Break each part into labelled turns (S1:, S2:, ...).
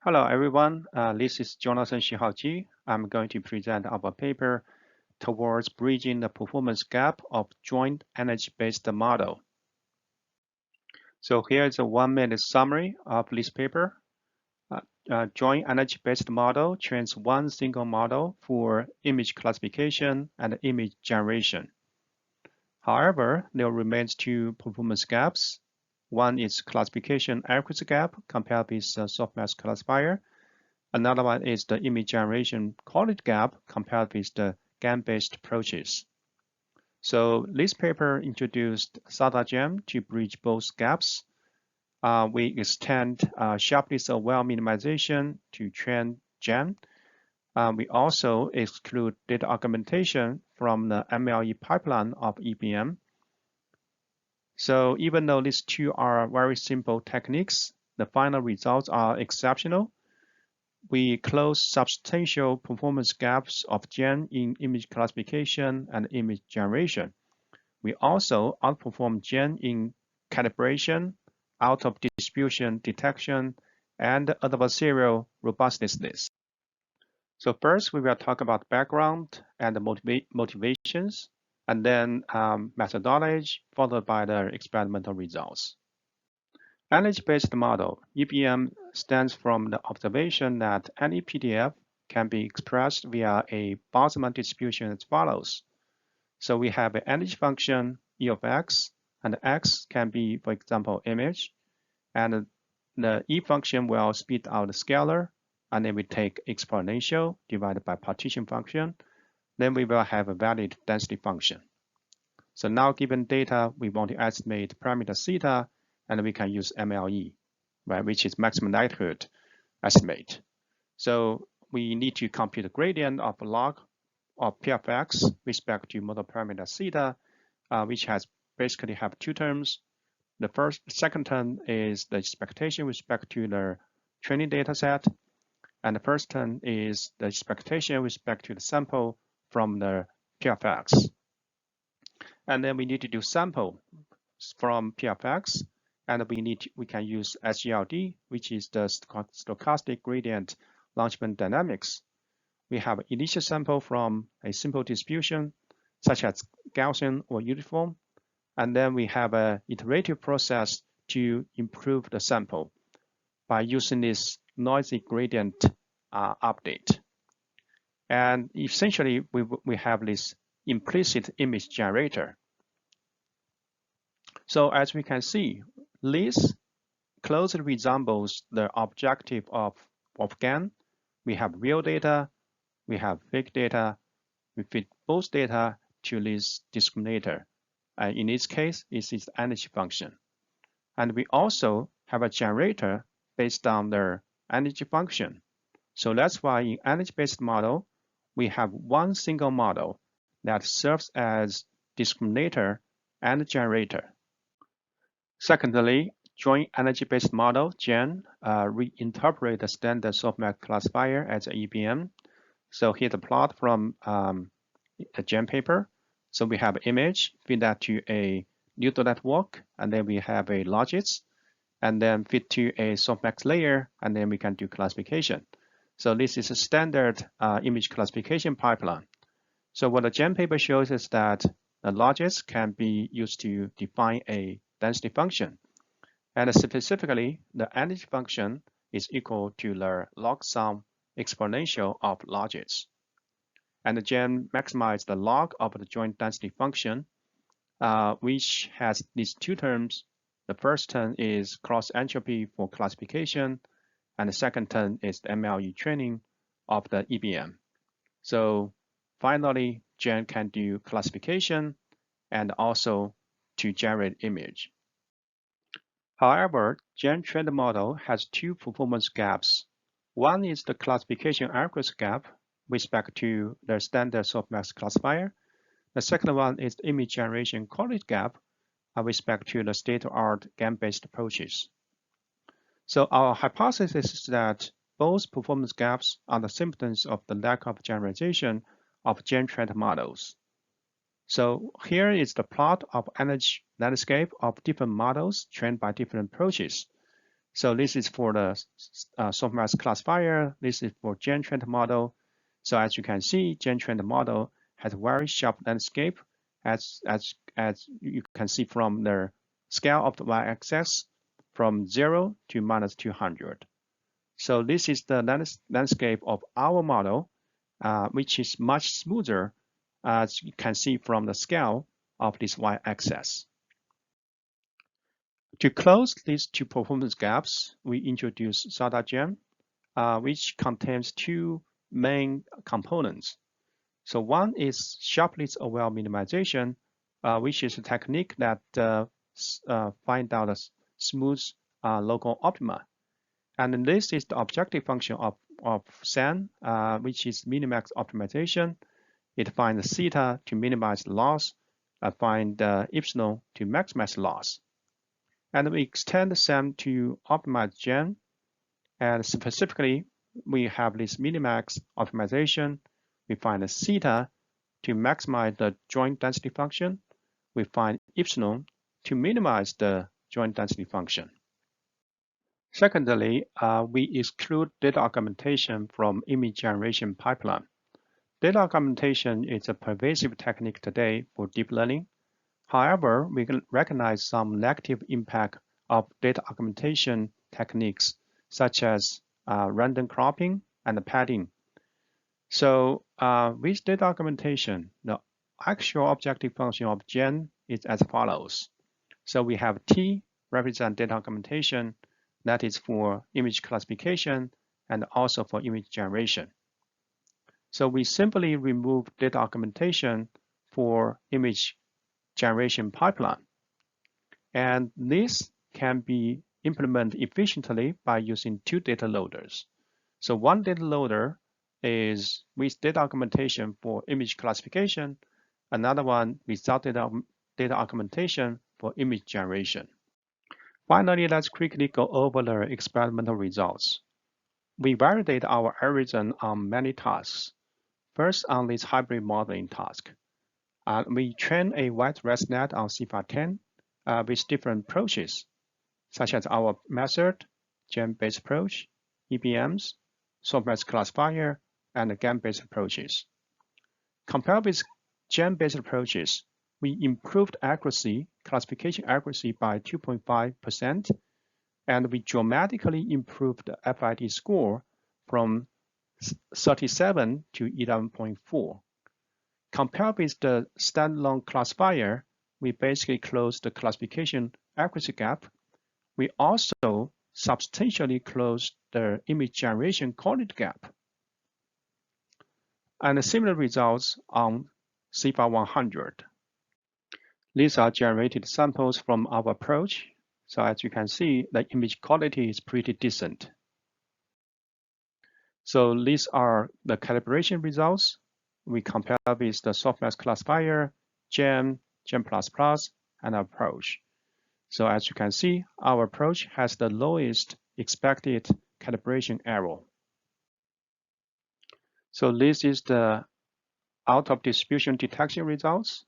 S1: Hello, everyone. This is Jonathan Shihaoji. I'm going to present our paper towards bridging the performance gap of joint energy-based model. So here is a 1-minute summary of this paper. Joint energy-based model trains one single model for image classification and image generation. However, there remains two performance gaps. One is classification accuracy gap compared with the softmax classifier. Another one is the image generation quality gap compared with the GAN-based approaches. So this paper introduced Sadajem to bridge both gaps. We extend sharpness-aware minimization to train GEM. We also exclude data augmentation from the MLE pipeline of EBM. So even though these two are very simple techniques, the final results are exceptional. We close substantial performance gaps of GEN in image classification and image generation. We also outperform GEN in calibration, out-of-distribution detection, and adversarial robustness. So first, we will talk about background and the motivations, and then methodology, followed by the experimental results. Energy-based model, EBM, stands from the observation that any PDF can be expressed via a Boltzmann distribution as follows. So we have an energy function, E of x, and x can be, for example, image, and the E function will spit out the scalar, and then we take exponential divided by partition function. Then we will have a valid density function. So now given data, we want to estimate parameter theta, and we can use MLE, right, which is maximum likelihood estimate. So we need to compute the gradient of log of P of x respect to model parameter theta, which has basically have two terms. The second term is the expectation with respect to the training data set, and the first term is the expectation with respect to the sample from the P of x. And then we need to do sample from P of x, and we can use SGLD, which is the stochastic gradient Langevin dynamics. We have an initial sample from a simple distribution, such as Gaussian or uniform, and then we have an iterative process to improve the sample by using this noisy gradient update. And essentially, we have this implicit image generator. So as we can see, this closely resembles the objective of GAN. We have real data, we have fake data, we fit both data to this discriminator. In this case, it is the energy function. And we also have a generator based on the energy function. So that's why in energy-based model, we have one single model that serves as discriminator and generator. Secondly, joint energy-based model, GEN, reinterpret the standard softmax classifier as EBM. So here's the plot from the GEN paper. So we have image, feed that to a neural network, and then we have a logits, and then feed to a softmax layer, and then we can do classification. So this is a standard image classification pipeline. So what the GEN paper shows is that the logits can be used to define a density function. And specifically, the energy function is equal to the log sum exponential of logits. And the GEN maximizes the log of the joint density function, which has these two terms. The first term is cross entropy for classification, and the second term is the MLE training of the EBM. So finally, GEN can do classification and also to generate image. However, GEN trained model has two performance gaps. One is the classification accuracy gap with respect to the standard softmax classifier. The second one is the image generation quality gap with respect to the state-of-the-art GAN-based approaches. So our hypothesis is that both performance gaps are the symptoms of the lack of generalization of GEN-trained models. So here is the plot of energy landscape of different models trained by different approaches. So this is for the softmax classifier. This is for gen-trained model. So as you can see, gen-trained model has a very sharp landscape, as you can see from the scale of the y-axis from 0 to minus 200. So this is the landscape of our model, which is much smoother, as you can see from the scale of this y-axis. To close these two performance gaps, we introduce Sadajem, which contains two main components. So one is sharpness-aware minimization, which is a technique that finds out a smooth local optima. And this is the objective function of SAM, which is minimax optimization. It finds theta to minimize loss, find epsilon to maximize loss. And we extend SAM to optimize gen. And specifically, we have this minimax optimization. We find theta to maximize the joint density function. We find epsilon to minimize the joint density function. Secondly, we exclude data augmentation from image generation pipeline. Data augmentation is a pervasive technique today for deep learning. However, we can recognize some negative impact of data augmentation techniques, such as random cropping and padding. So with data augmentation, the actual objective function of gen is as follows. So we have T represent data augmentation, that is for image classification and also for image generation. So we simply remove data augmentation for image generation pipeline. And this can be implemented efficiently by using two data loaders. So one data loader is with data augmentation for image classification, another one without data augmentation for image generation. Finally, let's quickly go over the experimental results. We validate our algorithm on many tasks. First, on this hybrid modeling task. We train a wide ResNet on CVPR10 with different approaches, such as our method, gen-based approach, EBMs, softmax classifier, and GAN-based approaches. Compared with gen-based approaches, we improved accuracy, classification accuracy by 2.5%, and we dramatically improved the FID score from 37 to 11.4. Compared with the standalone classifier, we basically closed the classification accuracy gap. We also substantially closed the image generation quality gap. And similar results on CVPR100. These are generated samples from our approach. So as you can see, the image quality is pretty decent. So these are the calibration results. We compare with the softmax classifier, GEM, GEM++, and approach. So as you can see, our approach has the lowest expected calibration error. So this is the out of distribution detection results.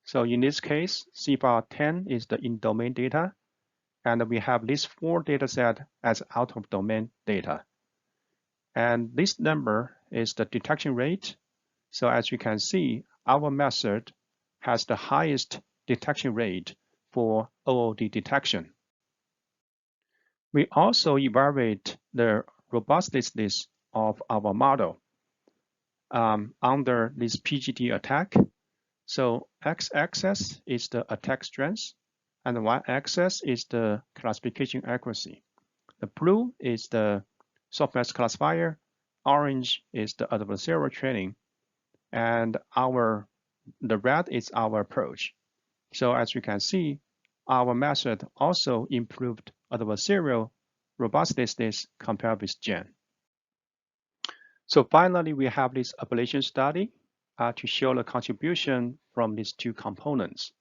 S1: So in this case, CVPR10 is the in-domain data, and we have these four data sets as out of domain data. And this number is the detection rate. So as you can see, our method has the highest detection rate for OOD detection. We also evaluate the robustness of our model under this PGD attack. So x-axis is the attack strength, and the y-axis is the classification accuracy. The blue is the softmax classifier, orange is the adversarial training, and the red is our approach. So as you can see, our method also improved adversarial robustness compared with GEN. So finally, we have this ablation study to show the contribution from these two components.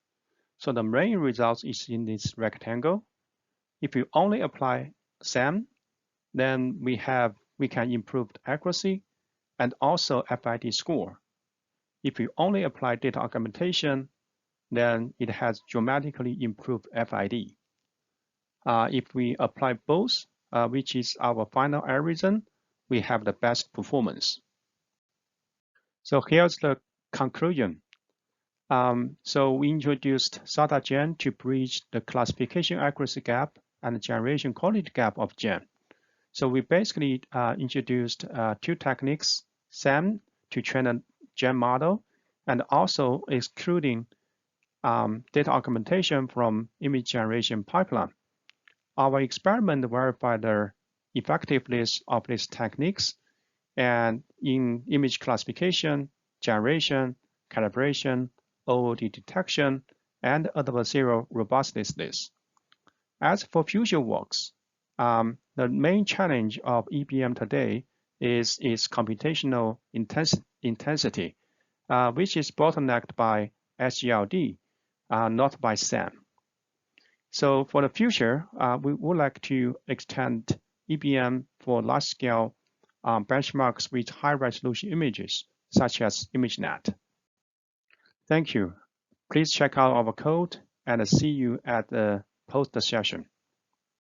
S1: So the main result is in this rectangle. If you only apply SAM, then we can improve accuracy and also FID score. If you only apply data augmentation, then it has dramatically improved FID. If we apply both which is our final algorithm, we have the best performance. So here's the conclusion. So we introduced Sadajem to bridge the classification accuracy gap and generation quality gap of GEM. So we basically introduced two techniques, SAM to train a GEM model, and also excluding data augmentation from image generation pipeline. Our experiment verified the effectiveness of these techniques and in image classification, generation, calibration, OOD detection, and adversarial robustness. As for future works, the main challenge of EBM today is its computational intensity, which is bottlenecked by SGLD, not by SAM. So for the future, we would like to extend EBM for large-scale benchmarks with high-resolution images, such as ImageNet. Thank you. Please check out our code and see you at the post session.